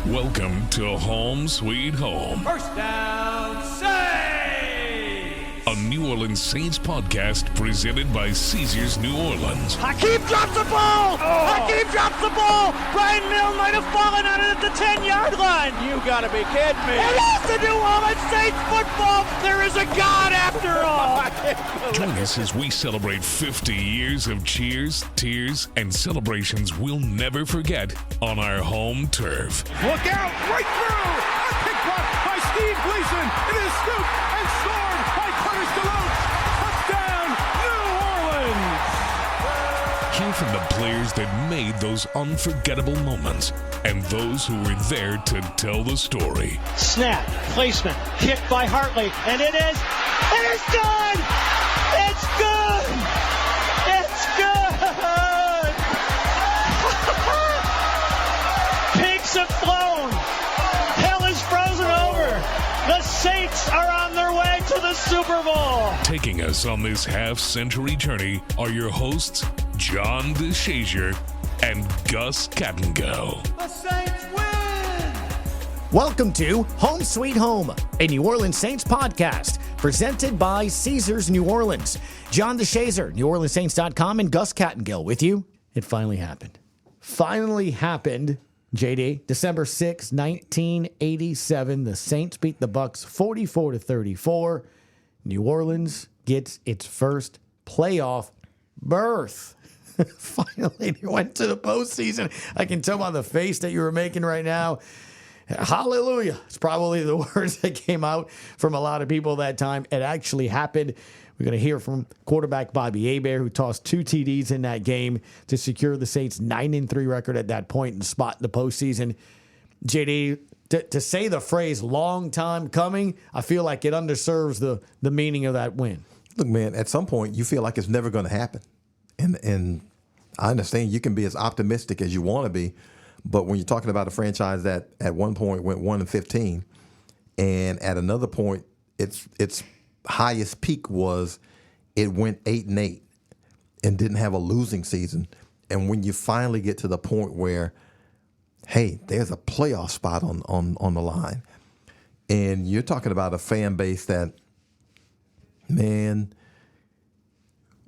Welcome to Home Sweet Home. First down, say! A New Orleans Saints podcast presented by Caesars New Orleans. Hakeem drops the ball! Hakeem drops the ball! Brian Milne might have fallen on it at the 10-yard line! You gotta be kidding me! It is the New Orleans Saints football! There is a God after all! Join us as we celebrate 50 years of cheers, tears, and celebrations we'll never forget on our home turf. Look out, right through! A kick block by Steve Gleason. It is scooped and scored by Curtis DeLoach. Touchdown, New Orleans! Hear from the players that made those unforgettable moments and those who were there to tell the story. Snap, placement, kick by Hartley, and it is done! It's good! It's good! Pigs have flown! Hell is frozen over! The Saints are on their way to the Super Bowl! Taking us on this half-century journey are your hosts, John DeShazier and Gus Kattengell. The Saints win! Welcome to Home Sweet Home, a New Orleans Saints podcast presented by Caesars New Orleans. John DeShazier, NewOrleansSaints.com, and Gus Kattengell with you. It finally happened. Finally happened, JD. December 6, 1987. The Saints beat the Bucs 44-34. New Orleans gets its first playoff berth. Finally, you went to the postseason. I can tell by the face that you were making right now. Hallelujah. It's probably the words that came out from a lot of people that time. It actually happened. We're going to hear from quarterback Bobby Hebert, who tossed 2 TDs in that game to secure the Saints' 9-3 record at that point and spot in the postseason. JD, to say the phrase long time coming, I feel like it underserves the meaning of that win. Look, man, at some point you feel like it's never going to happen. And I understand you can be as optimistic as you want to be, but when you're talking about a franchise that at one point went 1-15, and at another point its highest peak was it went 8-8 and didn't have a losing season, and when you finally get to the point where, hey, there's a playoff spot on the line, and you're talking about a fan base that, man,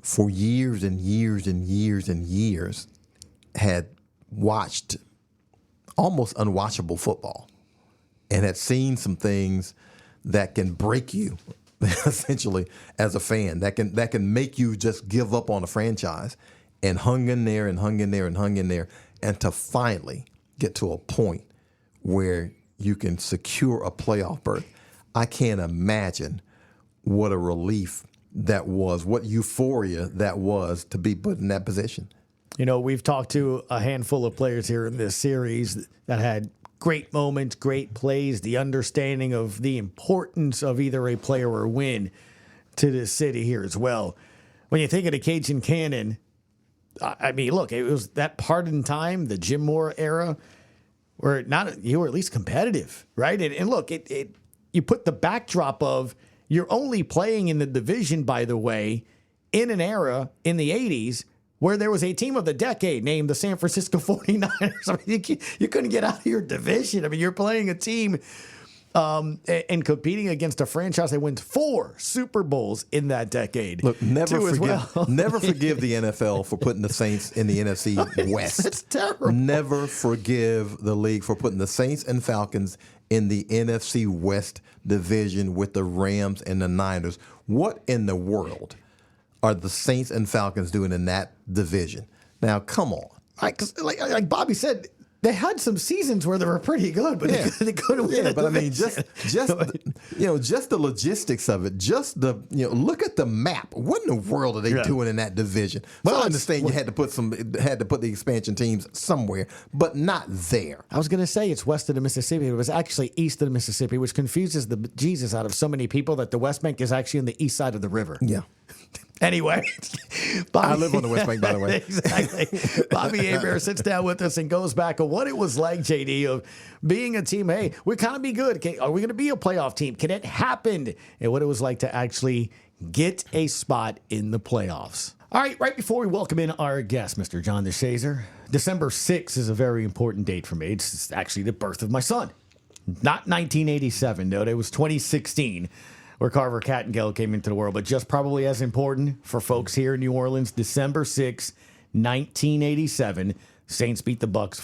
for years and years and years and years had watched almost unwatchable football and had seen some things that can break you essentially as a fan, that can make you just give up on a franchise, and hung in there and hung in there and hung in there, and to finally get to a point where you can secure a playoff berth. I can't imagine what a relief that was, what euphoria that was to be put in that position. You know, we've talked to a handful of players here in this series that had great moments, great plays, the understanding of the importance of either a play or a win to this city here as well. When you think of the Cajun Cannon, I mean, look, it was that part in time, the Jim Moore era, where you were at least competitive, right? And look, you put the backdrop of you're only playing in the division, by the way, in an era in the 80s where there was a team of the decade named the San Francisco 49ers. I mean, you couldn't get out of your division. I mean, you're playing a team and competing against a franchise that wins 4 Super Bowls in that decade. Look, never forgive the NFL for putting the Saints in the NFC West. It's terrible. Never forgive the league for putting the Saints and Falcons in the NFC West division with the Rams and the Niners. What in the world are the Saints and Falcons doing in that division? Now, come on. Like Bobby said, they had some seasons where they were pretty good, but they couldn't win. Yeah, but I mean, just the logistics of it. Just look at the map. What in the world are they doing in that division? Well, I understand you had to put the expansion teams somewhere, but not there. I was going to say it's west of the Mississippi. It was actually east of the Mississippi, which confuses the Jesus out of so many people that the West Bank is actually on the east side of the river. Yeah. Anyway, I live on the West Bank, by the way. Exactly. Bobby Hebert sits down with us and goes back on what it was like, JD, of being a team. Hey, we kind of be good. Are we going to be a playoff team? Can it happen? And what it was like to actually get a spot in the playoffs. All right before we welcome in our guest, Mr. John DeShazier, December 6th is a very important date for me. It's actually the birth of my son. Not 1987, no, it was 2016 where Carver Kattengell came into the world, but just probably as important for folks here in New Orleans, December 6th, 1987, Saints beat the Bucs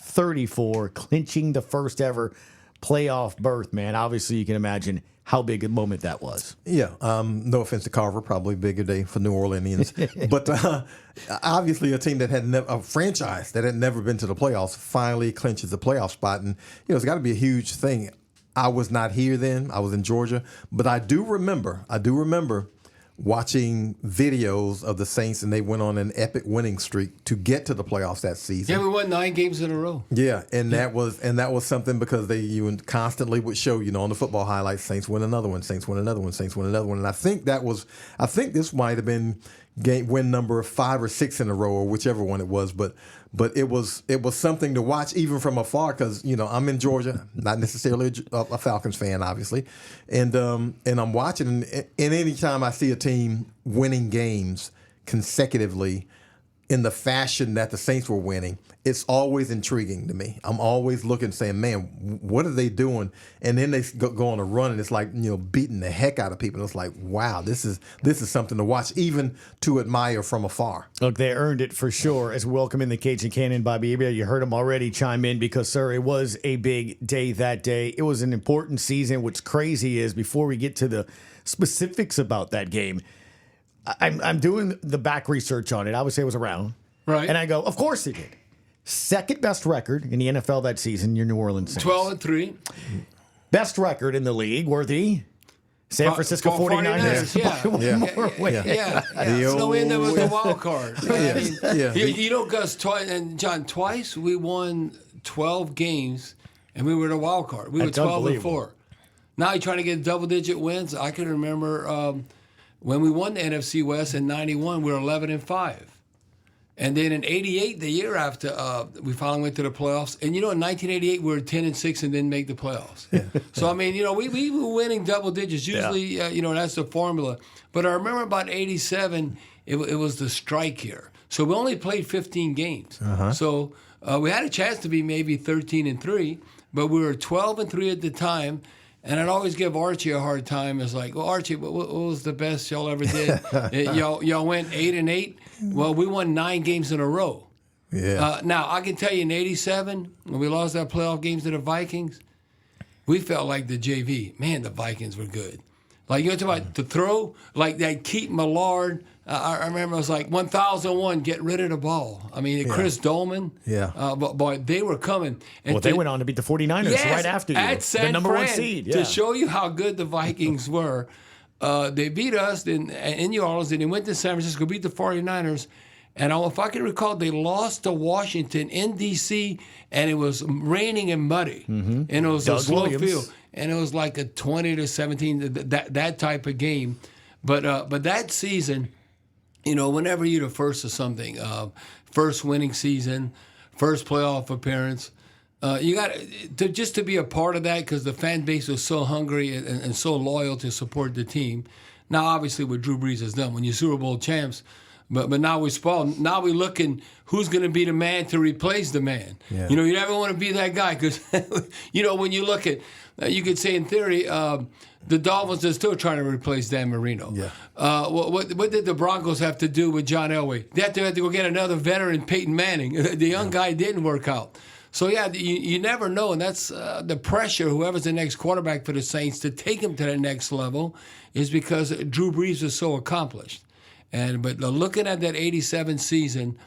44-34, clinching the first ever playoff berth, man. Obviously, you can imagine how big a moment that was. Yeah, no offense to Carver, probably a bigger day for New Orleanians. But obviously a team that had a franchise that had never been to the playoffs finally clinches the playoff spot. And, it's got to be a huge thing. I was not here then. I was in Georgia. But I do remember watching videos of the Saints, and they went on an epic winning streak to get to the playoffs that season. Yeah, we won 9 games in a row. Yeah, and that was something because you constantly would show, on the football highlights, Saints win another one, Saints win another one, Saints win another one. And I think this might have been win number 5 or 6 in a row, or whichever one it was, but it was something to watch even from afar because I'm in Georgia, not necessarily a Falcons fan, obviously, and I'm watching, and any time I see a team winning games consecutively in the fashion that the Saints were winning, it's always intriguing to me. I'm always looking, saying, man, what are they doing? And then they go on a run, and it's like, beating the heck out of people. And it's like, wow, this is something to watch, even to admire from afar. Look, they earned it for sure. As we welcome in the Cajun Cannon, Bobby Hebert. You heard him already chime in because, sir, it was a big day that day. It was an important season. What's crazy is, before we get to the specifics about that game, I'm doing the back research on it. I would say it was around. Right. And I go, of course they did. Second best record in the NFL that season, your New Orleans Saints. 12-3. Best record in the league were the San Francisco 49ers. Yeah. So that was the wild card. Gus, twice we won 12 games, and we were the wild card. We were 12-4. Now you're trying to get double-digit wins. I can remember when we won the NFC West in '91, we were 11-5. And then in '88, the year after, we finally went to the playoffs. And in 1988, we were 10-6 and didn't make the playoffs. Yeah. So we were winning double digits. Usually, that's the formula. But I remember about '87, it was the strike year. So we only played 15 games. Uh-huh. So we had a chance to be maybe 13-3, but we were 12-3 at the time. And I'd always give Archie a hard time. It's like, well, Archie, what was the best y'all ever did? y'all went 8-8. Well, we won 9 games in a row. Yeah. Now, I can tell you in '87, when we lost our playoff games to the Vikings, we felt like the JV. Man, the Vikings were good. Like, talk about the throw, like that Keith Millard. I remember it was like 1001, get rid of the ball. Chris Dolman. Yeah. Boy, they were coming. And they went on to beat the 49ers right after you. At San the number Fran, 1 seed. To show you how good the Vikings were. They beat us in New Orleans, and they went to San Francisco, beat the 49ers. And if I can recall, they lost to Washington in D.C., and it was raining and muddy. Mm-hmm. And it was a slow field. And it was like a 20-17, that type of game. But that season, whenever you're the first of something, first winning season, first playoff appearance, you got to be a part of that because the fan base was so hungry and so loyal to support the team. Now, obviously, what Drew Brees has done, when you're Super Bowl champs, but now we're spoiled. Now we're looking who's going to be the man to replace the man. Yeah. You never want to be that guy because, when you look at, you could say in theory, the Dolphins are still trying to replace Dan Marino. Yeah. What did the Broncos have to do with John Elway? They had to go get another veteran, Peyton Manning. The young guy didn't work out. So, you never know, and that's the pressure, whoever's the next quarterback for the Saints, to take him to the next level is because Drew Brees is so accomplished. But looking at that '87 season,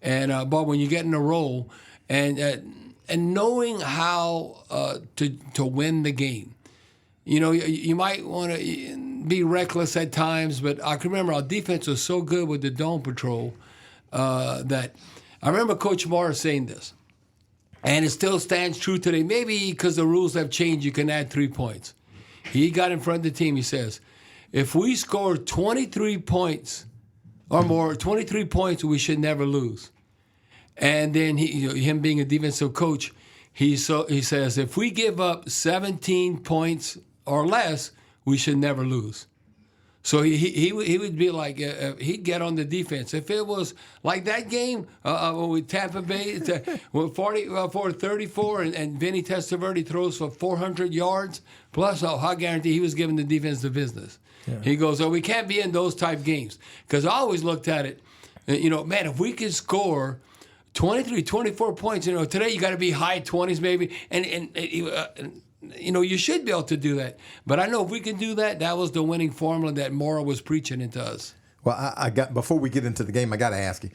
and Bob, when you get in a role, and knowing how to win the game, you might want to be reckless at times. But I can remember our defense was so good with the Dome Patrol that I remember Coach Morris saying this, and it still stands true today. Maybe because the rules have changed, you can add 3 points. He got in front of the team. He says, if we score 23 points or more, 23 points, we should never lose. And then him being a defensive coach, he says, if we give up 17 points or less, we should never lose. So he would be like, he'd get on the defense. If it was like that game with Tampa Bay, with 34, and Vinny Testaverde throws for 400 yards, plus, I guarantee he was giving the defense the business. Yeah. He goes, we can't be in those type games. Because I always looked at it, man, if we could score 23, 24 points, today you got to be high 20s maybe, and you should be able to do that. But I know if we can do that, that was the winning formula that Mora was preaching into us. Well, I got before we get into the game, I got to ask you: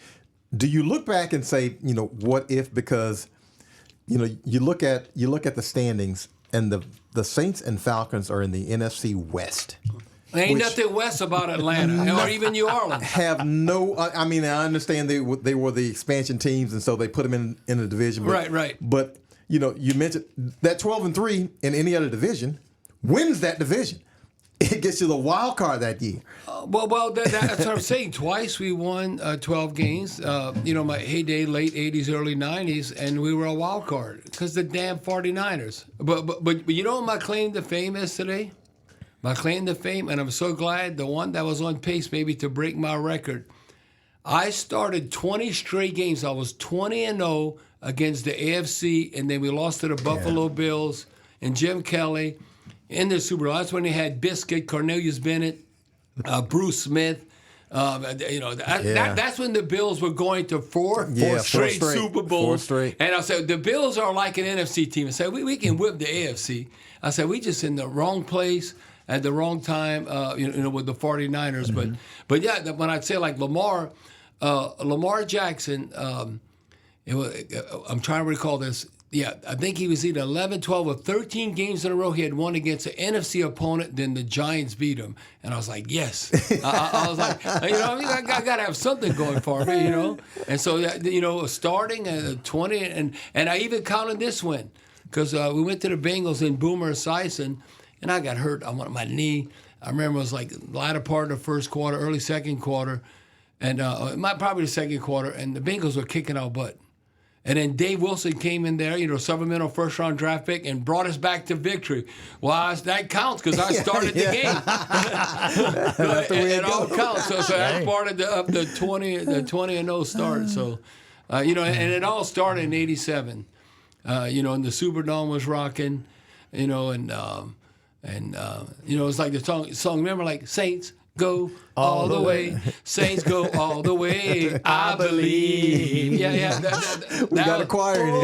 do you look back and say, what if? Because, you look at the standings, and the Saints and Falcons are in the NFC West. There ain't nothing west about Atlanta or even New Orleans. Have no. I mean, I understand they were the expansion teams, and so they put them in a division. But, right. But you mentioned that 12-3 in any other division wins that division. It gets you the wild card that year. Well, that's what I'm saying. Twice we won 12 games. My heyday, late 80s, early 90s, and we were a wild card because the damn 49ers. But you know what my claim to fame is today? My claim to fame, and I'm so glad, the one that was on pace maybe to break my record. I started 20 straight games. I was 20-0 against the AFC, and then we lost to the Buffalo Bills and Jim Kelly in the Super Bowl. That's when they had Biscuit, Cornelius Bennett, Bruce Smith. That's when the Bills were going to four straight Super Bowls. 4 straight. And I said, the Bills are like an NFC team. I said, we can whip the AFC. I said, we just in the wrong place at the wrong time, with the 49ers. Mm-hmm. But yeah, when I'd say like Lamar Jackson, I'm trying to recall this. Yeah, I think he was either 11, 12, or 13 games in a row he had won against an NFC opponent, then the Giants beat him. And I was like, yes. I was like, I got to have something going for me, And so, starting at 20, and I even counted this win because we went to the Bengals in Boomer Esiason, and I got hurt on my knee. I remember it was like the latter part of the first quarter, early second quarter, and probably the second quarter, and the Bengals were kicking our butt. And then Dave Wilson came in there, supplemental first-round draft pick, and brought us back to victory. Well, that counts because I started the game. It all counts. So that's part of the 20-0 start. So, and it all started in '87. And the Superdome was rocking, and it's like the song. Remember, like Saints go all the way. Saints go all the way. I believe. Yeah. We got a choir in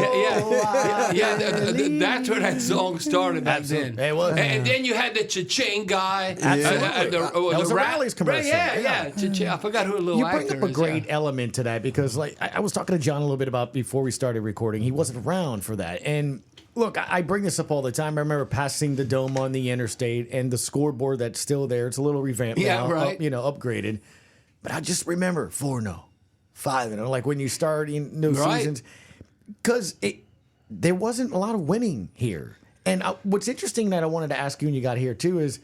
here. That's where that song started back then. It was. And then you had the cha-ching guy. Absolutely. That was a Rally's commercial. Yeah. Cha-ching. I forgot who the little actor is. You bring up a great element to that because, like, I was talking to John a little bit about before we started recording. He wasn't around for that. And look, I bring this up all the time. I remember passing the dome on the interstate and the scoreboard that's still there. It's a little revamped now, right. Upgraded. But I just remember 4-0, 5-0, like when you start in new seasons. Because there wasn't a lot of winning here. And what's interesting that I wanted to ask you when you got here, too, is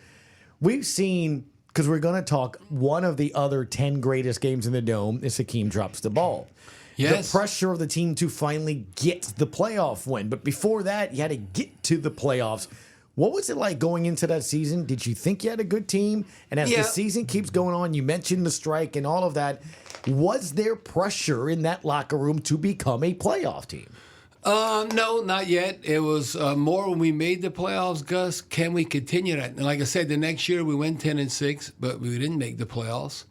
we've seen, because we're going to talk, one of the other 10 greatest games in the Dome is Hakeem drops the ball. Yes. The pressure of the team to finally get the playoff win. But before that, you had to get to the playoffs. What was it like going into that season? Did you think you had a good team? And as the season keeps going on, you mentioned the strike and all of that. Was there pressure in that locker room to become a playoff team? No, not yet. It was more when we made the playoffs, Gus. Can we continue that? And like I said, the next year we went 10-6, but we didn't make the playoffs.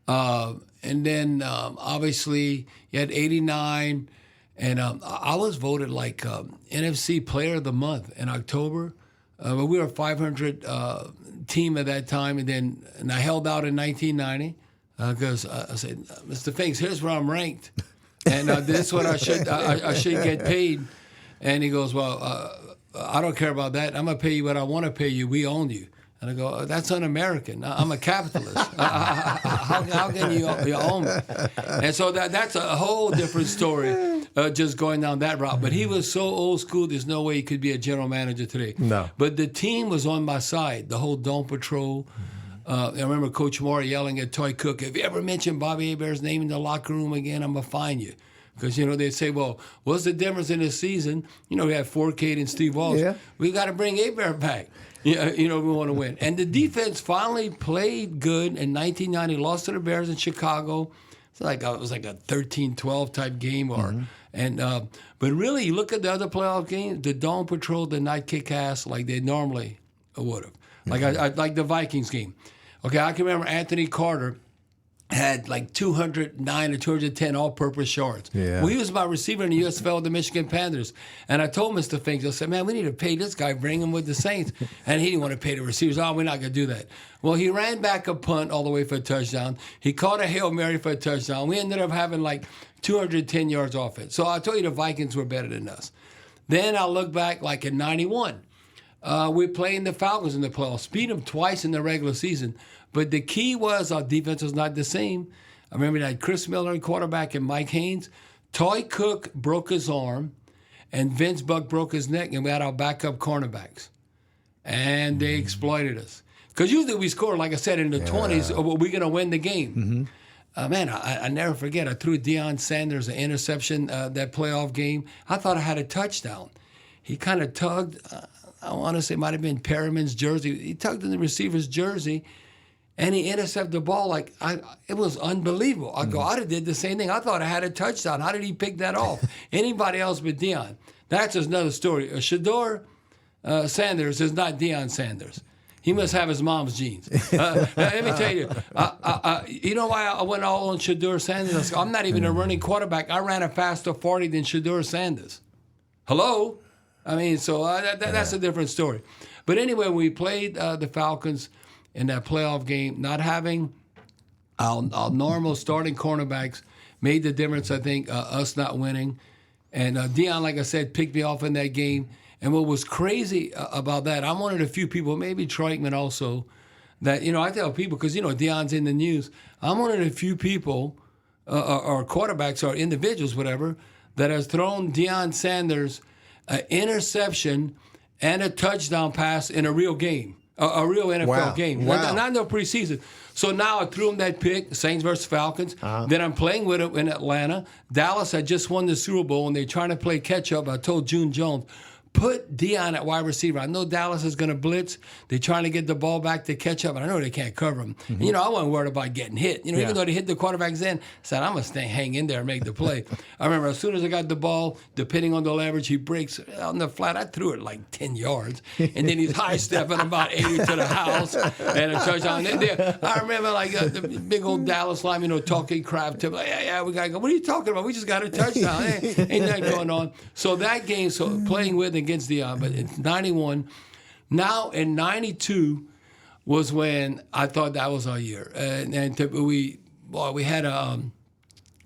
And then, obviously, you had 89, and I was voted like NFC Player of the Month in October. But we were a 500 team at that time, and I held out in 1990 because I said, Mr. Finks, here's where I'm ranked, and this is what I should get paid. And he goes, well, I don't care about that. I'm gonna pay you what I want to pay you. We own you. And I go, that's un-American. I'm a capitalist. How can you own me? And so that's a whole different story, just going down that route. But he was so old school, there's no way he could be a general manager today. No. But the team was on my side, the whole Dome Patrol. I remember Coach Moore yelling at Toy Cook, if you ever mention Bobby Hebert's name in the locker room again, I'm going to fine you. Because, they'd say, well, what's the difference in this season? We have 4K and Steve Walsh. Yeah. We got to bring Hebert back. We want to win. And the defense finally played good in 1990, lost to the Bears in Chicago. It was like a 13-12 type game. But really, you look at the other playoff games, the Dome Patrol did not kick ass like they normally would have. Like the Vikings game. Okay, I can remember Anthony Carter had like 209 or 210 all-purpose yards. Yeah. Well, he was my receiver in the USFL of the Michigan Panthers. And I told Mr. Finks, I said, man, we need to pay this guy, bring him with the Saints. And he didn't want to pay the receivers. Oh, we're not going to do that. Well, he ran back a punt all the way for a touchdown. He caught a Hail Mary for a touchdown. We ended up having like 210 yards offense. So I told you the Vikings were better than us. Then I look back like in 91. We're playing the Falcons in the playoffs. Beat them twice in the regular season. But the key was our defense was not the same. I remember that Chris Miller, quarterback, and Mike Haynes. Toy Cook broke his arm, and Vince Buck broke his neck, and we had our backup cornerbacks. And they exploited us. Because usually we score, like I said, in the 20s, or we're going to win the game. Man, I never forget. I threw Deion Sanders an interception that playoff game. I thought I had a touchdown. He kind of tugged. I want to say it might have been Perriman's jersey. He tugged in the receiver's jersey, and he intercepted the ball. It was unbelievable. I go, I did the same thing. I thought I had a touchdown. How did he pick that off? Anybody else but Deion. That's just another story. Shedeur Sanders is not Deion Sanders. He must have his mom's genes. Let me tell you, you know why I went all on Shedeur Sanders? I'm not even a running quarterback. I ran a faster 40 than Shedeur Sanders. Hello? I mean, so that's a different story. But anyway, we played the Falcons in that playoff game. Not having our normal starting cornerbacks made the difference, I think, us not winning. And Deion, like I said, picked me off in that game. And what was crazy about that, I'm one of the few people, maybe Troikman also, that, I tell people, because, Deion's in the news, I'm one of the few people, or quarterbacks or individuals, whatever, that has thrown Deion Sanders an interception and a touchdown pass in a real game, a real NFL game, not no preseason. So now I threw him that pick, Saints versus Falcons. Then I'm playing with him in Atlanta. Dallas had just won the Super Bowl, and they're trying to play catch-up. I told June Jones, put Deion at wide receiver. I know Dallas is going to blitz. They're trying to get the ball back to catch up, and I know they can't cover him. And, I wasn't worried about getting hit. Even though they hit the quarterback's end, I said, I'm going to hang in there and make the play. I remember as soon as I got the ball, depending on the leverage, he breaks on the flat. I threw it like 10 yards, and then he's high-stepping about 80 to the house and a touchdown. I remember the big old Dallas lineman, talking crap to me. Yeah, we got to go. What are you talking about? We just got a touchdown. Ain't nothing going on. So that game, playing with against Deion, but it's 91. Now in 92 was when I thought that was our year, and we had I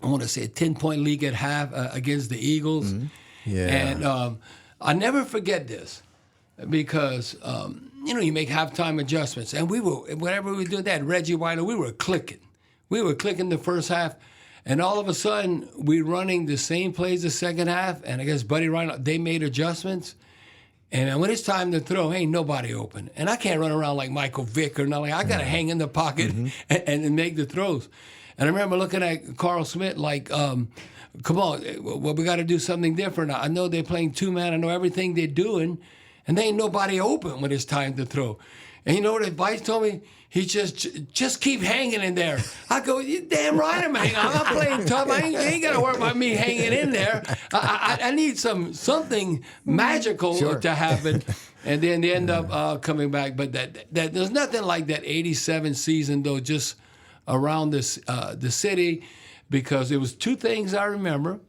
want to say a 10-point lead at half against the Eagles, and I never forget this because you make halftime adjustments, and we were whenever we did that, Reggie White, we were clicking the first half. And all of a sudden, we're running the same plays the second half, and I guess Buddy Ryan, they made adjustments. And when it's time to throw, ain't nobody open. And I can't run around like Michael Vick or nothing. I got to hang in the pocket and make the throws. And I remember looking at Carl Smith like, come on, well, we got to do something different. I know they're playing two-man. I know everything they're doing, and there ain't nobody open when it's time to throw. And you know what advice told me? He just keep hanging in there. I go, you damn right I'm hanging. I'm not playing tough. You ain't got to worry about me hanging in there. I need something magical to happen. And then they end up coming back. But that there's nothing like that 87 season, though, just around the city, because it was two things I remember.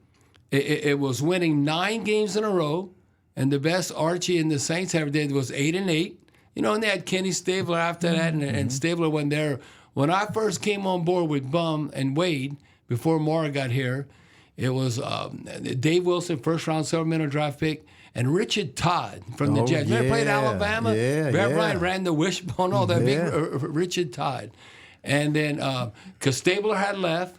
It was winning 9 games in a row, and the best Archie and the Saints ever did was 8-8. And they had Kenny Stabler after that, and Stabler went there. When I first came on board with Bum and Wade, before Mara got here, it was Dave Wilson, first-round supplemental draft pick, and Richard Todd from the Jets. Remember played Alabama? Bear Bryant ran the wishbone, all that big Richard Todd. And then, because Stabler had left,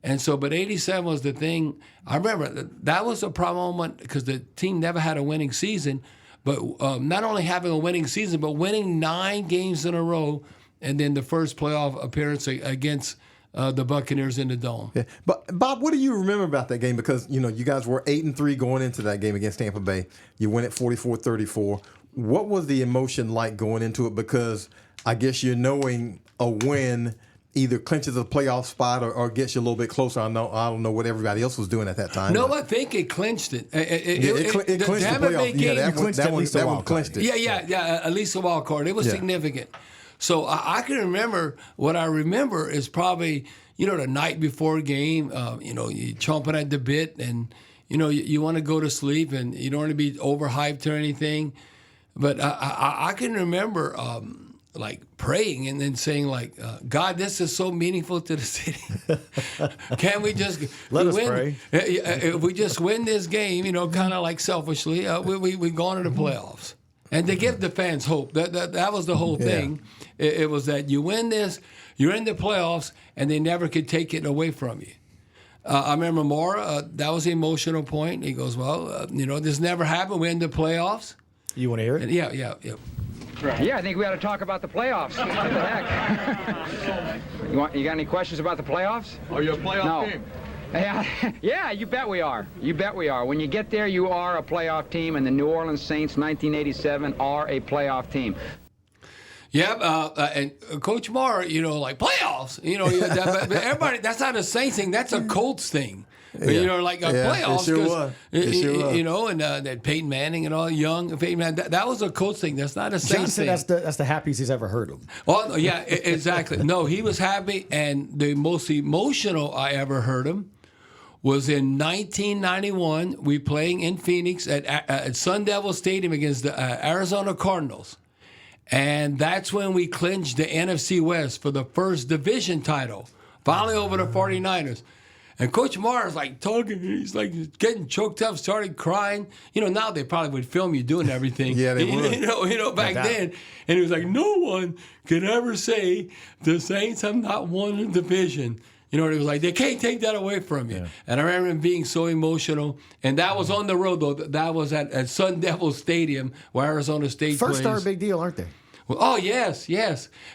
and so, but 87 was the thing. I remember that was a problem because the team never had a winning season. But not only having a winning season, but winning 9 games in a row, and then the first playoff appearance against the Buccaneers in the Dome. Yeah. But Bob, what do you remember about that game? Because, you guys were 8-3 going into that game against Tampa Bay. You win at 44-34. What was the emotion like going into it? Because I guess you're knowing a win either clinches a playoff spot or gets you a little bit closer. I don't know what everybody else was doing at that time. No, I think it clinched it. It clinched the playoff. Yeah, that one clinched it. Yeah, at least a wild card. It was significant. So I can remember, what I remember is probably, the night before a game, you're chomping at the bit and, you want to go to sleep and you don't want to be overhyped or anything. But I can remember praying and then saying God, this is so meaningful to the city. Can we just let us win? pray? If we just win this game, kind of like selfishly, we go on to the playoffs. And to give the fans hope. That was the whole thing. It was that you win this, you're in the playoffs, and they never could take it away from you. I remember Mora, that was the emotional point. He goes, well, this never happened. We're in the playoffs. You want to hear it? And yeah. Yeah, I think we ought to talk about the playoffs. What the heck? You got any questions about the playoffs? Are you a playoff team? Yeah, you bet we are. You bet we are. When you get there, you are a playoff team, and the New Orleans Saints, 1987, are a playoff team. Yeah, and Coach Mara, playoffs. But everybody, that's not a Saints thing. That's a Colts thing. Playoffs. It sure was. And that Peyton Manning and all young Peyton Manning. That was a Colts thing. That's not a Saints thing. That's the happiest he's ever heard of. Oh yeah, exactly. No, he was happy, and the most emotional I ever heard him was in 1991. We playing in Phoenix at Sun Devil Stadium against the Arizona Cardinals. And that's when we clinched the NFC West for the first division title, finally over the 49ers. And Coach Mara's talking, he's getting choked up, started crying. Now they probably would film you doing everything. Yeah, they would. Back then. And he was like, no one could ever say the Saints have not won a division. It was like, they can't take that away from you. Yeah. And I remember him being so emotional. And that was on the road, though. That was at Sun Devil Stadium where Arizona State plays. First are a big deal, aren't they? Well, oh, yes.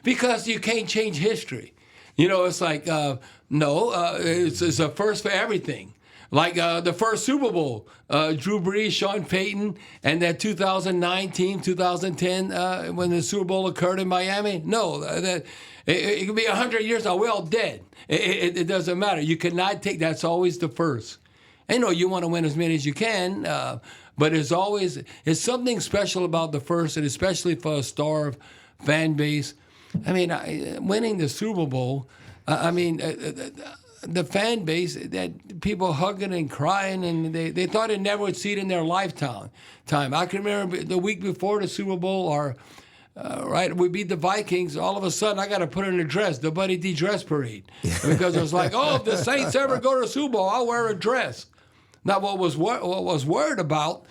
Because you can't change history. It's like, it's a first for everything. Like the first Super Bowl, Drew Brees, Sean Payton, and that 2009 team, 2010, when the Super Bowl occurred in Miami. No, it could be 100 years now. We're all dead. It doesn't matter. You cannot take, that's always the first. And you want to win as many as you can, but it's something special about the first, and especially for a starved fan base. I mean, winning the Super Bowl, the fan base, that people hugging and crying, and they thought they never would see it in their lifetime. I can remember the week before the Super Bowl, we beat the Vikings. All of a sudden, I got to put on a dress, the Buddy D dress parade, because it was like, if the Saints ever go to the Super Bowl, I'll wear a dress. Now, what was worried about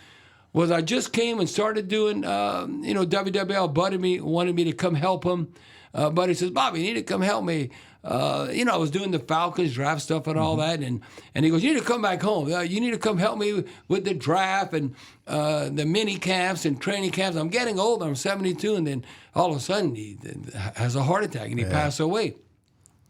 was I just came and started doing, WWL. Buddy wanted me to come help him. Buddy says, Bobby, you need to come help me. I was doing the Falcons draft stuff and all that, and he goes, you need to come back home. You need to come help me with the draft and the mini camps and training camps. I'm getting older. I'm 72, and then all of a sudden he has a heart attack and he passed away.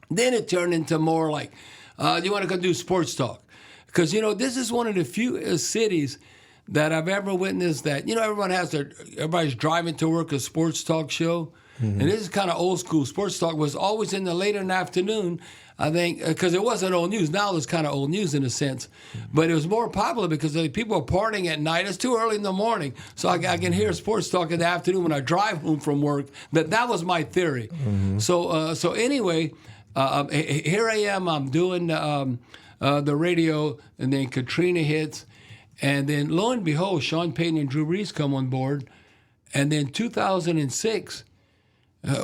Then it turned into more like, you want to go do sports talk? Because, this is one of the few cities that I've ever witnessed that, everybody's driving to work a sports talk show. Mm-hmm. And this is kind of old school. Sports talk was always in the later in the afternoon, I think, because it wasn't old news. Now it's kind of old news in a sense. But it was more popular because people are partying at night. It's too early in the morning. So I can hear sports talk in the afternoon when I drive home from work. That was my theory. Mm-hmm. So anyway, here I am. I'm doing the radio, and then Katrina hits. And then lo and behold, Sean Payton and Drew Brees come on board. And then 2006,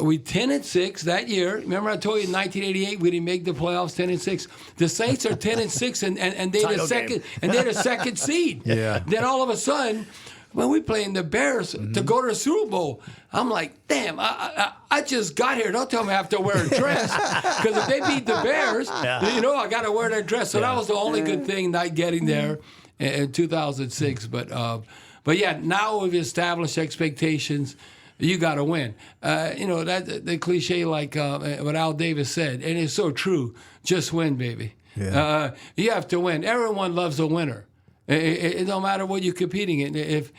we 10-6 that year. Remember I told you in 1988 we didn't make the playoffs, 10-6. The Saints are 10-6 and they're the second game. And they're the second seed. Yeah. Then all of a sudden, when we playing the Bears to go to the Super Bowl, I'm like, damn, I just got here. Don't tell me I have to wear a dress. Because if they beat the Bears, I got to wear that dress. So that was the only good thing, not getting there in 2006. But yeah, now we've established expectations. You got to win. That the cliche like what Al Davis said, and it's so true. Just win, baby. Yeah. You have to win. Everyone loves a winner. It don't matter what you're competing in. If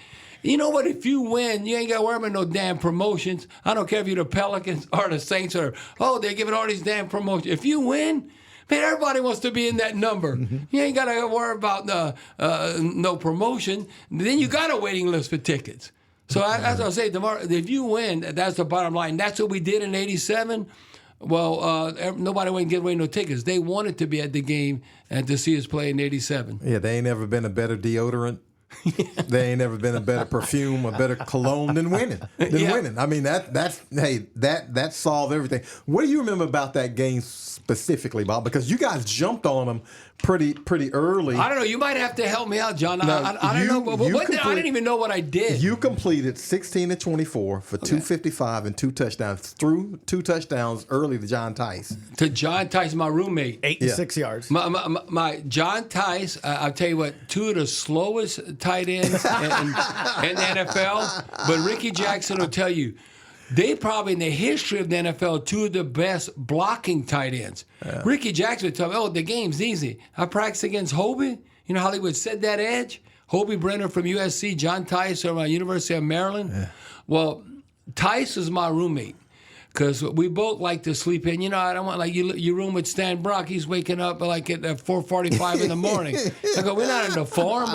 you know what, if you win, you ain't got to worry about no damn promotions. I don't care if you're the Pelicans or the Saints or they're giving all these damn promotions. If you win, man, everybody wants to be in that number. You ain't got to worry about no promotion. Then you got a waiting list for tickets. So as I say, tomorrow, if you win, that's the bottom line. That's what we did in '87. Well, nobody went and give away no tickets. They wanted to be at the game and to see us play in '87. Yeah, they ain't never been a better deodorant. They ain't never been a better perfume, a better cologne than winning. Winning. I mean, that solved everything. What do you remember about that game specifically, Bob? Because you guys jumped on them pretty early. I don't know. You might have to help me out, John. I don't know. I didn't even know what I did. You completed 16 to 24 for 255 and 2 touchdowns. Threw 2 touchdowns early to John Tice. To John Tice, my roommate. 8 and 6 yards. My John Tice, I'll tell you what, 2 of the slowest tight ends in the NFL. But Ricky Jackson will tell you, they probably in the history of the NFL 2 of the best blocking tight ends. Yeah. Ricky Jackson would tell me, the game's easy. I practiced against Hobie. You know how they would set that edge? Hobie Brenner from USC, John Tice from University of Maryland. Yeah. Well, Tice is my roommate because we both like to sleep in. You know, I don't want your room with Stan Brock. He's waking up like at 4:45 in the morning. I go, we're not in the farm.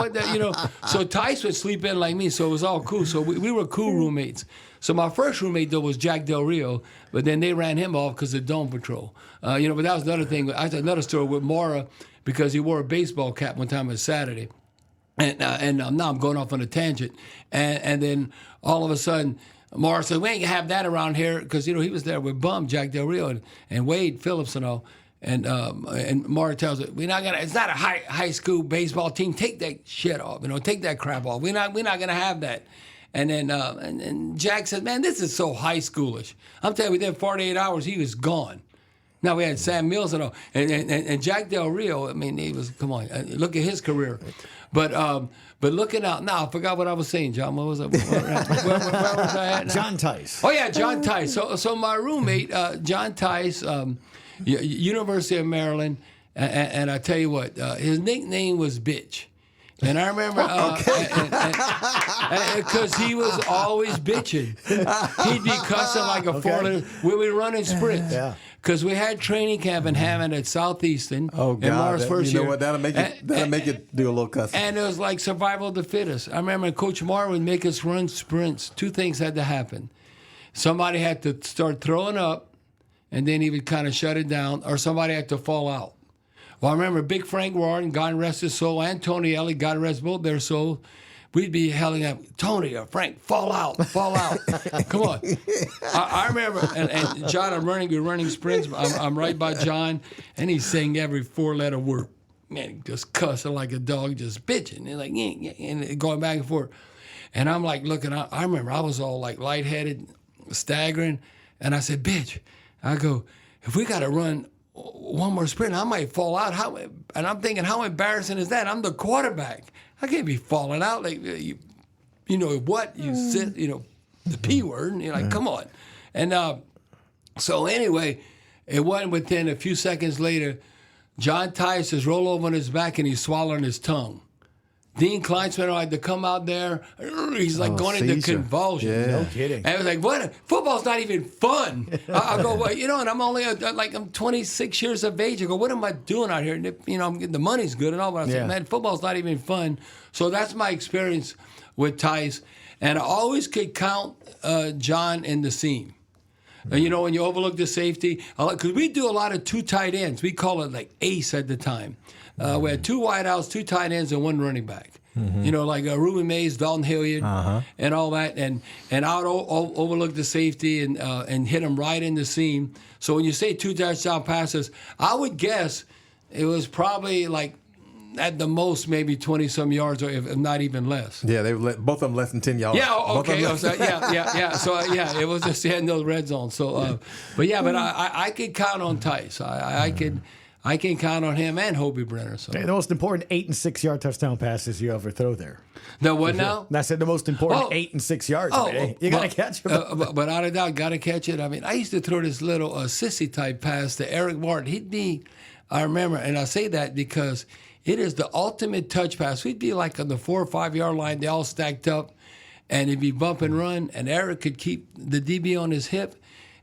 So Tice would sleep in like me, so it was all cool. So we were cool roommates. So my first roommate, though, was Jack Del Rio, but then they ran him off because of Dome Patrol. But that was another thing. I had another story with Mara because he wore a baseball cap one time on Saturday. And now I'm going off on a tangent. And then all of a sudden, Mara said, we ain't gonna have that around here because, he was there with Bum, Jack Del Rio, and Wade Phillips and all. And Mara tells it, it's not a high school baseball team. Take that shit off, take that crap off. We're not gonna have that. And then and Jack said, man, this is so high schoolish. I'm telling you, within 48 hours, he was gone. Now we had Sam Mills and all. And Jack Del Rio, I mean, he was, come on, look at his career. But looking out, now I forgot what I was saying, John. What was I? Where was I at now? John Tice. Oh, yeah, John Tice. So my roommate, John Tice, University of Maryland, and I tell you what, his nickname was Bitch. And I remember, because he was always bitching. He'd be cussing like a foreigner when we were running sprints. Yeah. Because we had training camp in Hammond at Southeastern. Oh, God. In Mara's first year. You know what? That'll make it do a little cussing. And it was like survival of the fittest. I remember Coach Mara would make us run sprints. 2 things had to happen. Somebody had to start throwing up, and then he would kind of shut it down, or somebody had to fall out. Well, I remember Big Frank Warren, God rest his soul, and Tony Ellie, God rest both their souls. We'd be yelling at Tony or Frank, fall out. Come on. I remember, and John, we're running sprints. I'm right by John, and he's saying every 4-letter word. Man, just cussing like a dog, just bitching. And like, and going back and forth. And I'm like looking, I remember I was all like lightheaded, staggering, and I said, bitch. I go, if we got to run one more sprint, I might fall out. And I'm thinking, how embarrassing is that? I'm the quarterback. I can't be falling out. Like, you know what? You sit, the P word, and you're like, come on. And so anyway, it wasn't within a few seconds later, John Tice is roll over on his back and he's swallowing his tongue. Dean Kleinsmith had to come out there. He's like going into convulsions. Yeah. No kidding. And I was like, what? Football's not even fun. I go, well, and I'm only I'm 26 years of age. I go, what am I doing out here? And, I'm getting the money's good and all, but I said, man, football's not even fun. So that's my experience with Tice. And I always could count John in the seam. When you overlook the safety, because we do a lot of 2 tight ends. We call it like ace at the time. We had 2 wideouts, 2 tight ends, and 1 running back. Mm-hmm. Like Ruben Mays, Dalton Hilliard, and all that. And I would overlook the safety and hit him right in the seam. So when you say 2 touchdown passes, I would guess it was probably like at the most maybe 20-some yards, or if not even less. Yeah, they were both of them less than 10 yards. Yeah, okay. So, yeah. So, it was just in those red zones. So, but I could count on Tice. I can count on him and Hobie Brenner. So. The most important 8 and 6 yard touchdown passes you ever throw there. The what now? That's the most important 8 and 6 yards. You got to catch it. But without a doubt, got to catch it. I mean, I used to throw this little sissy type pass to Eric Martin. He'd be I remember, and I say that because it is the ultimate touch pass. We'd be like on the 4 or 5 yard line, they all stacked up, and it'd be bump and run, and Eric could keep the DB on his hip,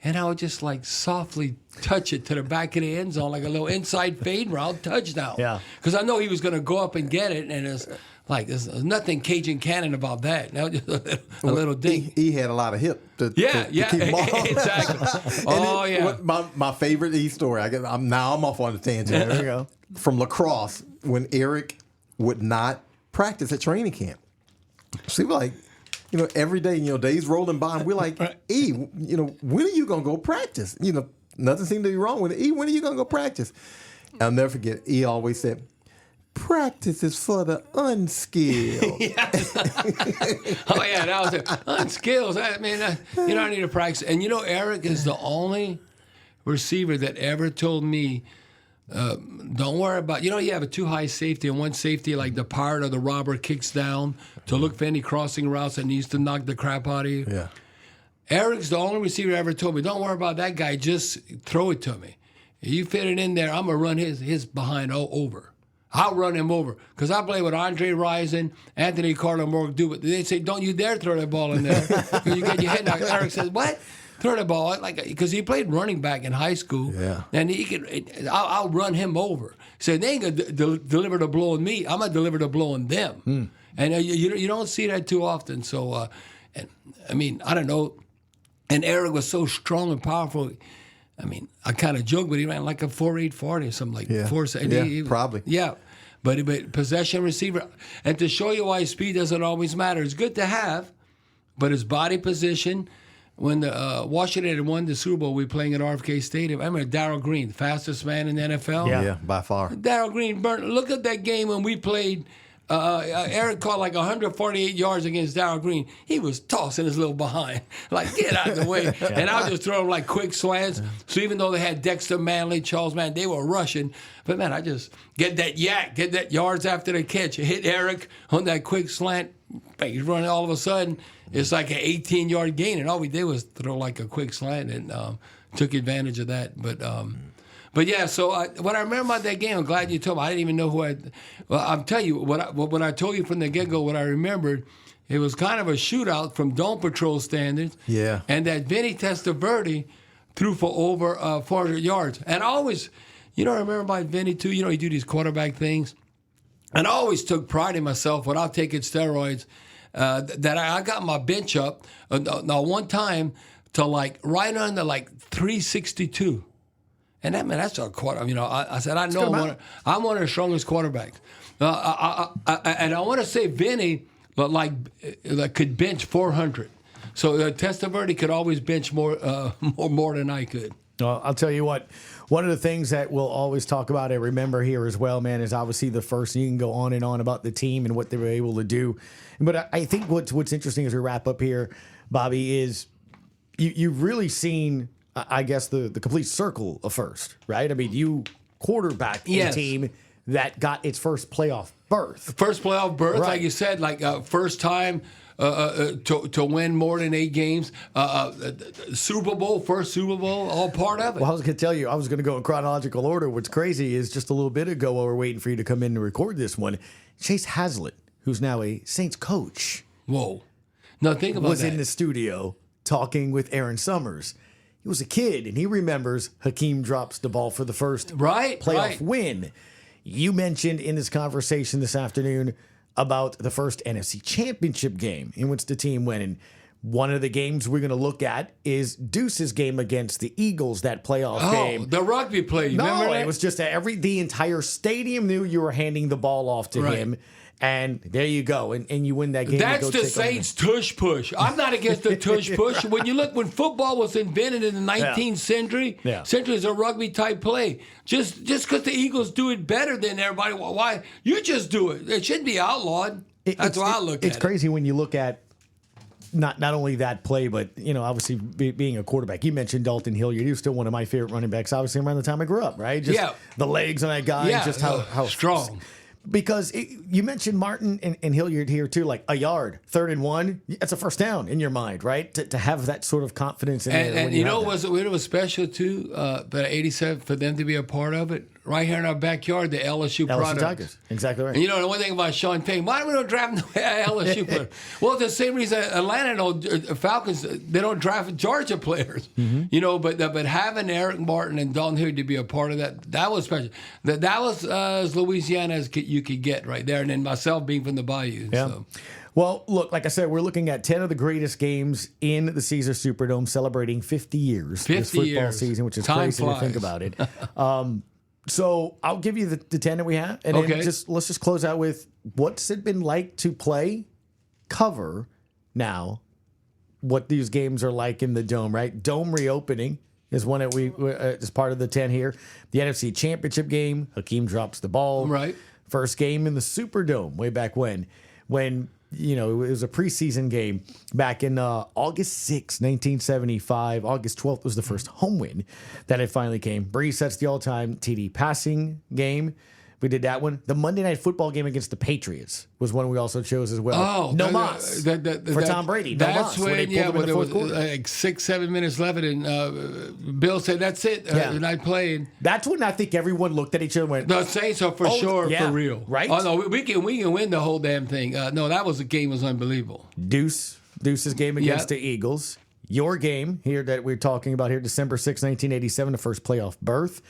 and I would just like softly touch it to the back of the end zone, like a little inside fade route touchdown. Yeah. Because I know he was going to go up and get it, and it's like there's nothing Cajun Cannon about that. Now just a little ding. He had a lot of hip to keep him on. Exactly. Oh, yeah. My favorite E story. I'm off on a tangent. There we go. From lacrosse, when Eric would not practice at training camp. So we were like, every day, days rolling by, and we're like, E, when are you gonna go practice? Nothing seemed to be wrong with it. E, when are you gonna go practice? I'll never forget. E always said, practice is for the unskilled. Oh, yeah, that was it. Unskilled. I mean, you don't need to practice. And Eric is the only receiver that ever told me, don't worry about, you have a too high safety, and one safety, like the pirate or the robber, kicks down to look for any crossing routes and needs to knock the crap out of you. Yeah. Eric's the only receiver ever told me, don't worry about that guy, just throw it to me. You fit it in there, I'm going to run his behind over. I'll run him over. Because I play with Andre Rison, Anthony Carter, Morgan Dubit. They say, don't you dare throw that ball in there. You get your head knocked. Eric says, what? Throw the ball, because he played running back in high school. Yeah. And I'll run him over. So they ain't going to deliver the blow on me. I'm going to deliver the blow on them. And you don't see that too often. So, I don't know. And Eric was so strong and powerful. I mean, I kind of joke, but he ran like a 4.8 40 or something like that. 4.7. Probably. Yeah. But possession receiver. And to show you why speed doesn't always matter, it's good to have, but his body position. When the Washington had won the Super Bowl, we were playing at RFK Stadium. I remember Darryl Green, the fastest man in the NFL. Yeah, by far. Darryl Green, look at that game when we played. Eric caught like 148 yards against Darryl Green. He was tossing his little behind. Like, get out of the way. And I just throw him like quick slants. So even though they had Dexter Manley, Charles Mann, they were rushing. But, man, I just get that yards after the catch. Hit Eric on that quick slant. He's running all of a sudden. It's like an 18-yard gain. And all we did was throw like a quick slant and took advantage of that. But yeah, so what I remember about that game, I'm glad you told me. I didn't even know who well, I'll tell you, what I told you from the get-go, what I remembered, it was kind of a shootout from Dome Patrol standards. Yeah. And that Vinny Testaverde threw for over 400 yards. And I always, I remember about Vinny, too. He do these quarterback things. And I always took pride in myself without taking steroids that I got my bench up now one time to like right under like 362. And that's a quarter. I said, I know I'm one of the strongest quarterbacks. And I want to say Vinny, but like could bench 400. So Testaverde could always bench more than I could. Well, I'll tell you what. One of the things that we'll always talk about and remember here as well, man, is obviously the first. You can go on and on about the team and what they were able to do. But I think what's interesting as we wrap up here, Bobby, is you've really seen, I guess, the complete circle of first, right? I mean, you quarterbacked a team that got its first playoff berth. First playoff berth, right. Like you said, first time to win more than 8 games. Super Bowl, first Super Bowl, all part of it. Well, I was going to tell you, I was going to go in chronological order. What's crazy is just a little bit ago while we're waiting for you to come in and record this one, Chase Hazlitt, who's now a Saints coach. Whoa. Now think about was that. in the studio talking with Aaron Summers. He was a kid, and he remembers Hakeem drops the ball for the first playoff win. You mentioned in this conversation this afternoon about the first NFC Championship game in which the team went. And one of the games we're going to look at is Deuce's game against the Eagles, that playoff game. The rugby play. Remember that? It was just the entire stadium knew you were handing the ball off to him. And there you go, and you win that game. That's the Saints tush push. I'm not against the tush push. When you look, when football was invented in the 19th century, century is a rugby type play. Just because the Eagles do it better than everybody, why you just do it? It should be outlawed. That's why I look at it. It's crazy when you look at not only that play, but obviously being a quarterback. You mentioned Dalton Hilliard. He was still one of my favorite running backs. Obviously around the time I grew up, right? Just the legs on that guy, just how strong. Because you mentioned Martin and Hilliard here too, like a yard, 3rd and 1. That's a first down in your mind, right? To have that sort of confidence in there. And it was special too, but 87 for them to be a part of it. right here in our backyard, the LSU product. Tigers. Exactly right. And you know, the one thing about Sean Payton, why do we don't draft the LSU players? Well, the same reason Atlanta Falcons, they don't draft Georgia players. You know, but having Eric Martin and Don Hood to be a part of that was special. That was as Louisiana as you could get right there. And then myself being from the Bayou. Yeah. So. Well, look, like I said, we're looking at 10 of the greatest games in the Caesars Superdome, celebrating 50 years this football season, which is Time crazy flies. to think about it. So I'll give you the 10 that we have, and then let's just close out with what's it been like to cover now, what these games are like in the Dome, right? Dome reopening is one that we is part of the 10 here. The NFC Championship game, Hakeem drops the ball. Right. First game in the Superdome way back when you know, it was a preseason game back in August 6, 1975. August 12th was the first home win that it finally came. Breeze sets the all-time TD passing game. We did that one. The Monday Night Football game against the Patriots was one we also chose as well. Oh, no mas for Tom Brady. No that's mas when there was quarter. like 6-7 minutes left, and Bill said, "That's it." And I played. That's when I think everyone looked at each other and went, The Saints are for sure for real, right? Oh no, we can win the whole damn thing. No, the game was unbelievable. Deuce's game against the Eagles. Your game here that we're talking about here, December 6, 1987, the first playoff berth.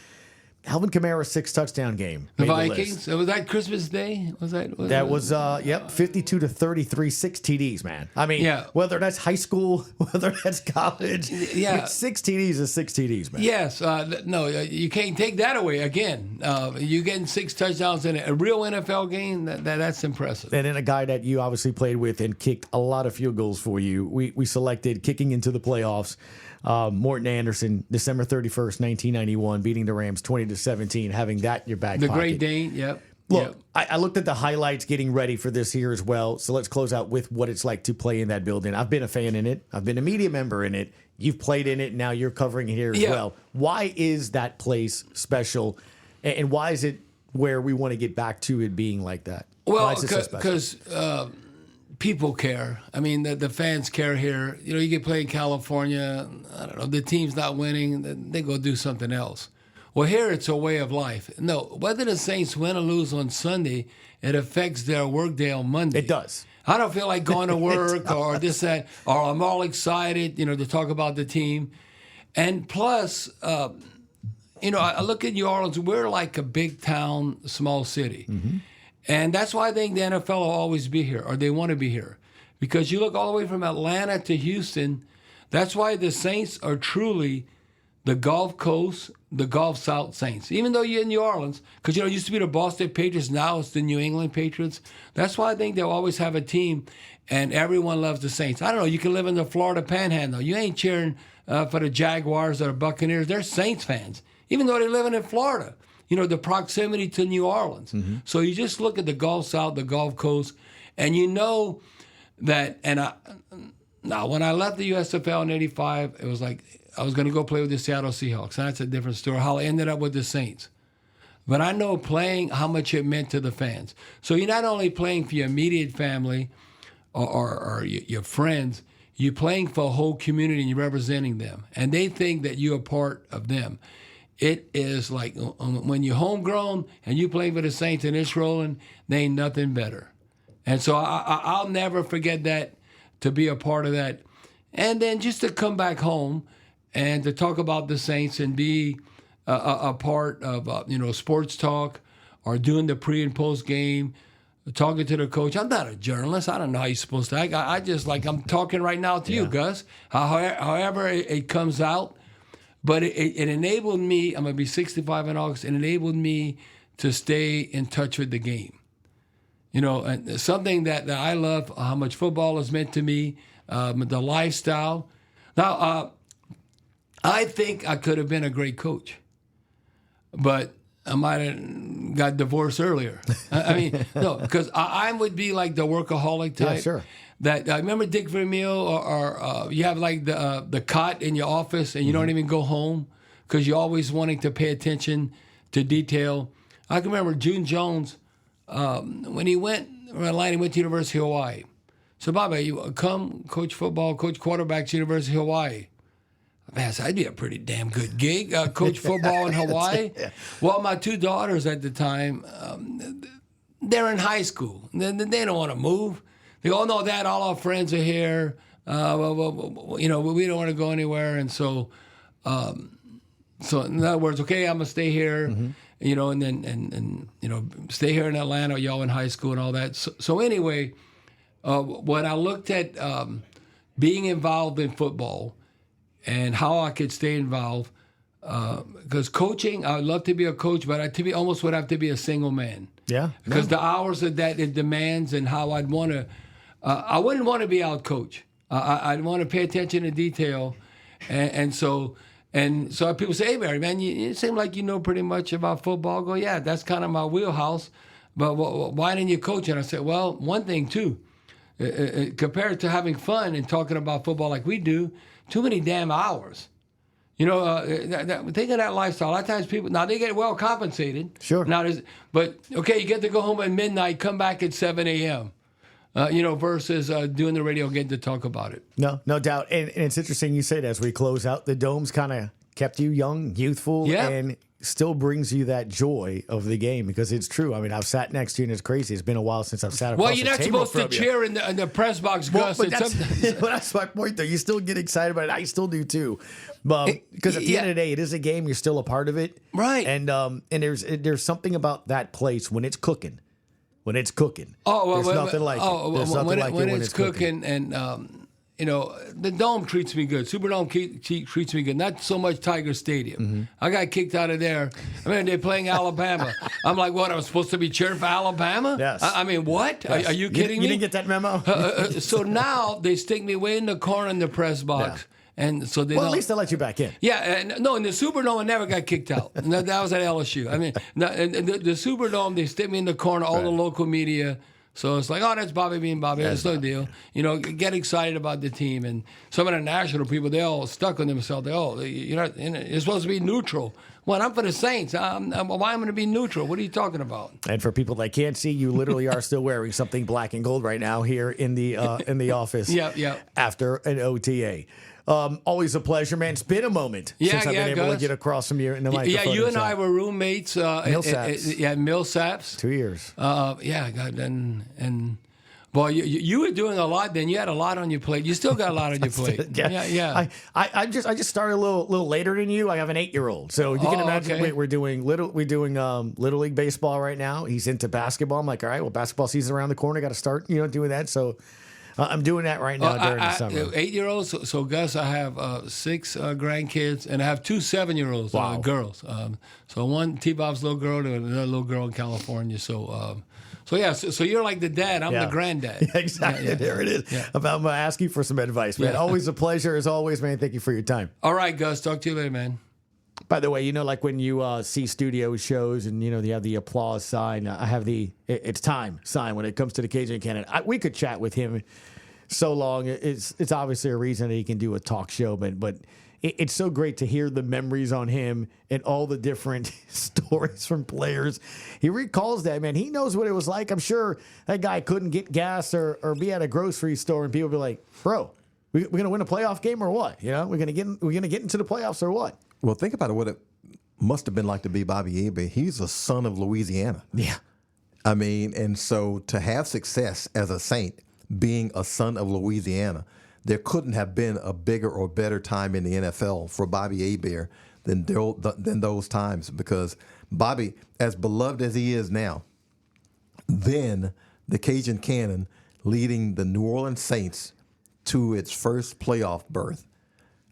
Alvin Kamara's 6-touchdown game. The Vikings. Was that Christmas Day? Was that? That was 52-33, 6 TDs, man. I mean, whether that's high school, whether that's college, 6 TDs is 6 TDs, man. Yes. No, you can't take that away again. You getting 6 touchdowns in a real NFL game, that's impressive. And then a guy that you obviously played with and kicked a lot of field goals for you. We selected kicking into the playoffs. Morton Anderson, December 31st, 1991, beating the Rams 20-17, having that in your back pocket. The Great Dane, yep. Look, I looked at the highlights getting ready for this here as well. So let's close out with what it's like to play in that building. I've been a fan in it. I've been a media member in it. You've played in it. Now you're covering it here as well. Why is that place special? And why is it where we want to get back to it being like that? Well, because people care. I mean, the fans care here. You know, you can play in California. I don't know. The team's not winning. They go do something else. Well, here it's a way of life. No, whether the Saints win or lose on Sunday, it affects their workday on Monday. It does. I don't feel like going to work or this, that, or I'm all excited, you know, to talk about the team. And plus, you know, I look at New Orleans. We're like a big town, small city. Mm-hmm. And that's why I think the NFL will always be here, or they want to be here. Because you look all the way from Atlanta to Houston, that's why the Saints are truly the Gulf Coast, the Gulf South Saints. Even though you're in New Orleans, because, you know, it used to be the Boston Patriots, now it's the New England Patriots. That's why I think they'll always have a team, and everyone loves the Saints. I don't know, you can live in the Florida Panhandle. You ain't cheering for the Jaguars or the Buccaneers. They're Saints fans, even though they're living in Florida. You know, the proximity to New Orleans. Mm-hmm. So you just look at the Gulf South, the Gulf Coast, and you know that, now when I left the USFL in 85, it was like I was going to go play with the Seattle Seahawks. And that's a different story, how I ended up with the Saints. But I know playing, how much it meant to the fans. So you're not only playing for your immediate family or your friends, you're playing for a whole community and you're representing them. And they think that you're a part of them. It is like when you're homegrown and you play for the Saints and it's rolling, there ain't nothing better. And so I'll never forget that, to be a part of that. And then just to come back home and to talk about the Saints and be a part of, you know, sports talk or doing the pre and post game, talking to the coach. I'm not a journalist. I don't know how you're supposed to act. I just like I'm talking right now to you, Gus. However it comes out. But it enabled me, I'm going to be 65 in August, it enabled me to stay in touch with the game. You know, and something that I love, how much football has meant to me, the lifestyle. Now, I think I could have been a great coach, but I might have got divorced earlier. I mean, no, because I would be like the workaholic type. Yeah, sure. That I remember Dick Vermeil, or you have like the cot in your office and you don't even go home because you're always wanting to pay attention to detail. I can remember June Jones, when he went to University of Hawaii. So, Bobby, you come coach football, coach quarterbacks, University of Hawaii. Man, so that'd be a pretty damn good gig. Coach football in Hawaii. Well, my 2 daughters at the time, they're in high school. They don't want to move. They go, oh, no, Dad, all our friends are here. We don't want to go anywhere. And so in other words, okay, I'm going to stay here, and then stay here in Atlanta, y'all in high school and all that. So anyway, when I looked at being involved in football and how I could stay involved, because coaching, I would love to be a coach, but I almost would have to be a single man. Yeah. Because the hours that it demands and how I'd want to, I wouldn't want to be out coach. I'd want to pay attention to detail, and so people say, "Hey, Barry, man, you seem like you know pretty much about football." I go, yeah, that's kind of my wheelhouse. But why didn't you coach? And I said, well, one thing too, compared to having fun and talking about football like we do, too many damn hours. Think of that lifestyle. A lot of times people, now they get well compensated. Sure. But okay, you get to go home at midnight, come back at 7 a.m. Versus doing the radio, getting to talk about it. No doubt. And it's interesting you say that as we close out. The Dome's kind of kept you young, youthful, and still brings you that joy of the game because it's true. I mean, I've sat next to you and it's crazy. It's been a while since I've sat across the table. Well, you're not supposed to cheer in the press box, Gus. But that's my point, though. You still get excited about it. I still do, too. Because at the end of the day, it is a game. You're still a part of it. Right. And there's something about that place when it's cooking. When it's cooking. There's nothing like it. There's nothing like it when it's cooking. And, the Dome treats me good. Superdome treats me good. Not so much Tiger Stadium. Mm-hmm. I got kicked out of there. I mean, they're playing Alabama. I'm like, what? I was supposed to be cheering for Alabama? Yes. I mean, what? Yes. Are you kidding me? You didn't get that memo? So now they stick me way in the corner in the press box. Yeah. And so at least they let you back in. Yeah, in the Superdome, I never got kicked out. That was at LSU. I mean, the Superdome, they stick me in the corner, all the local media. So it's like, oh, that's Bobby being Bobby. That's no deal. Get excited about the team. And some of the national people, they all stuck on themselves. You're supposed to be neutral. Well, I'm for the Saints. Why am I going to be neutral? What are you talking about? And for people that can't see, you literally are still wearing something black and gold right now here in the office. Yeah. After an OTA. Always a pleasure, man. It's been a moment since I've been able to get across from you in the microphone. Yeah, you and I were roommates. Millsaps. Millsaps. 2 years. God, and boy, you were doing a lot then. You had a lot on your plate. You still got a lot on your plate. Yeah. I just started a little later than you. I have an 8-year-old, so you can imagine. Okay. We're doing little league baseball right now. He's into basketball. I'm like, all right, well, basketball season's around the corner. Got to start, doing that. So. I'm doing that right now during the summer. 8-year-olds. So Gus, I have 6 grandkids, and I have 2 7-year-olds, girls. So one T-Bob's little girl and another little girl in California. So you're like the dad. I'm the granddad. Yeah, exactly. Yeah. There it is. Yeah. I'm going to ask you for some advice, man. Always a pleasure, as always, man. Thank you for your time. All right, Gus. Talk to you later, man. By the way, like when you see studio shows and, they have the applause sign, I have the it's time sign when it comes to the Cajun candidate. We could chat with him so long. It's obviously a reason that he can do a talk show, but it's so great to hear the memories on him and all the different stories from players. He recalls that, man. He knows what it was like. I'm sure that guy couldn't get gas or be at a grocery store and people be like, bro, we're going to win a playoff game or what? We're going to get into the playoffs or what? Well, think about what it must have been like to be Bobby Hebert. He's a son of Louisiana. Yeah. I mean, and so to have success as a Saint, being a son of Louisiana, there couldn't have been a bigger or better time in the NFL for Bobby Hebert than those times, because Bobby, as beloved as he is now, then the Cajun Cannon leading the New Orleans Saints to its first playoff berth.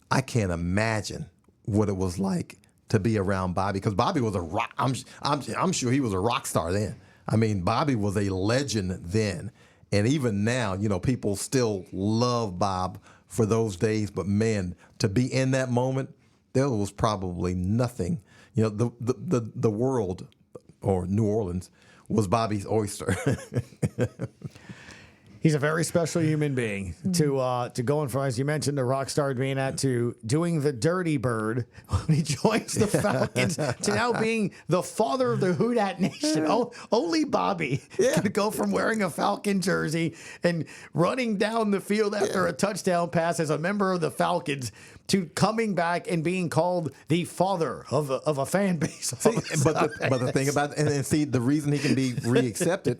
I can't imagine what it was like to be around Bobby, because Bobby was a rock. I'm sure he was a rock star then. I mean, Bobby was a legend then, and even now, people still love Bob for those days. But man, to be in that moment, there was probably nothing. The world, or New Orleans, was Bobby's oyster. He's a very special human being. To going from, as you mentioned, the rock star being at to doing the dirty bird when he joins the Falcons to now being the father of the Houdat Nation. Only Bobby can go from wearing a Falcon jersey and running down the field after a touchdown pass as a member of the Falcons to coming back and being called the father of a fan base. But the thing about it, and see, the reason he can be reaccepted,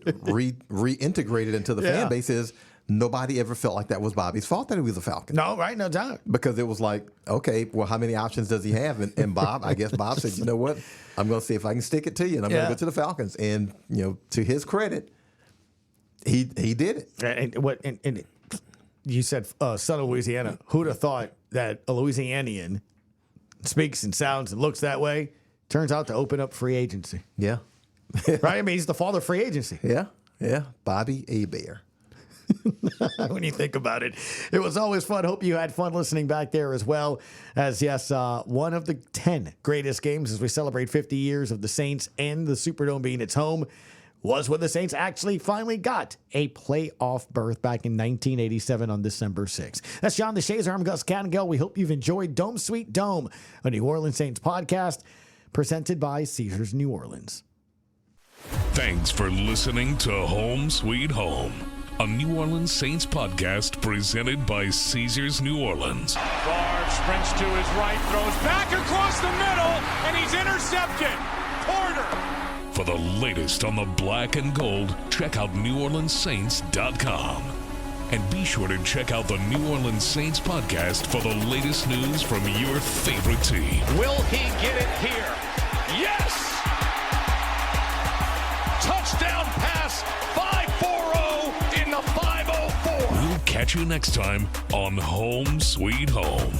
reintegrated into the fan base is nobody ever felt like that was Bobby's fault that he was a Falcon. No, right? No doubt. Because it was like, okay, well, how many options does he have? And Bob, I guess Bob said, you know what? I'm going to see if I can stick it to you, and I'm going to go to the Falcons. And, to his credit, he did it. And you said son of Louisiana. Who'd have thought that a Louisianian speaks and sounds and looks that way? Turns out to open up free agency. Yeah. Right? I mean, he's the father of free agency. Yeah. Bobby Hebert. When you think about it. It was always fun. Hope you had fun listening back there as well. As, yes, one of the 10 greatest games as we celebrate 50 years of the Saints and the Superdome being its home was when the Saints actually finally got a playoff berth back in 1987 on December 6th. That's John DeShazier. I'm Gus Kattengell. We hope you've enjoyed Dome Sweet Dome, a New Orleans Saints podcast presented by Caesars New Orleans. Thanks for listening to Home Sweet Home, a New Orleans Saints podcast presented by Caesars New Orleans. Favre sprints to his right, throws back across the middle, and he's intercepted. Porter. For the latest on the black and gold, check out NewOrleansSaints.com. And be sure to check out the New Orleans Saints podcast for the latest news from your favorite team. Will he get it here? Yes! Touchdown pass, 5-4-0 in the 504. We'll catch you next time on Home Sweet Home.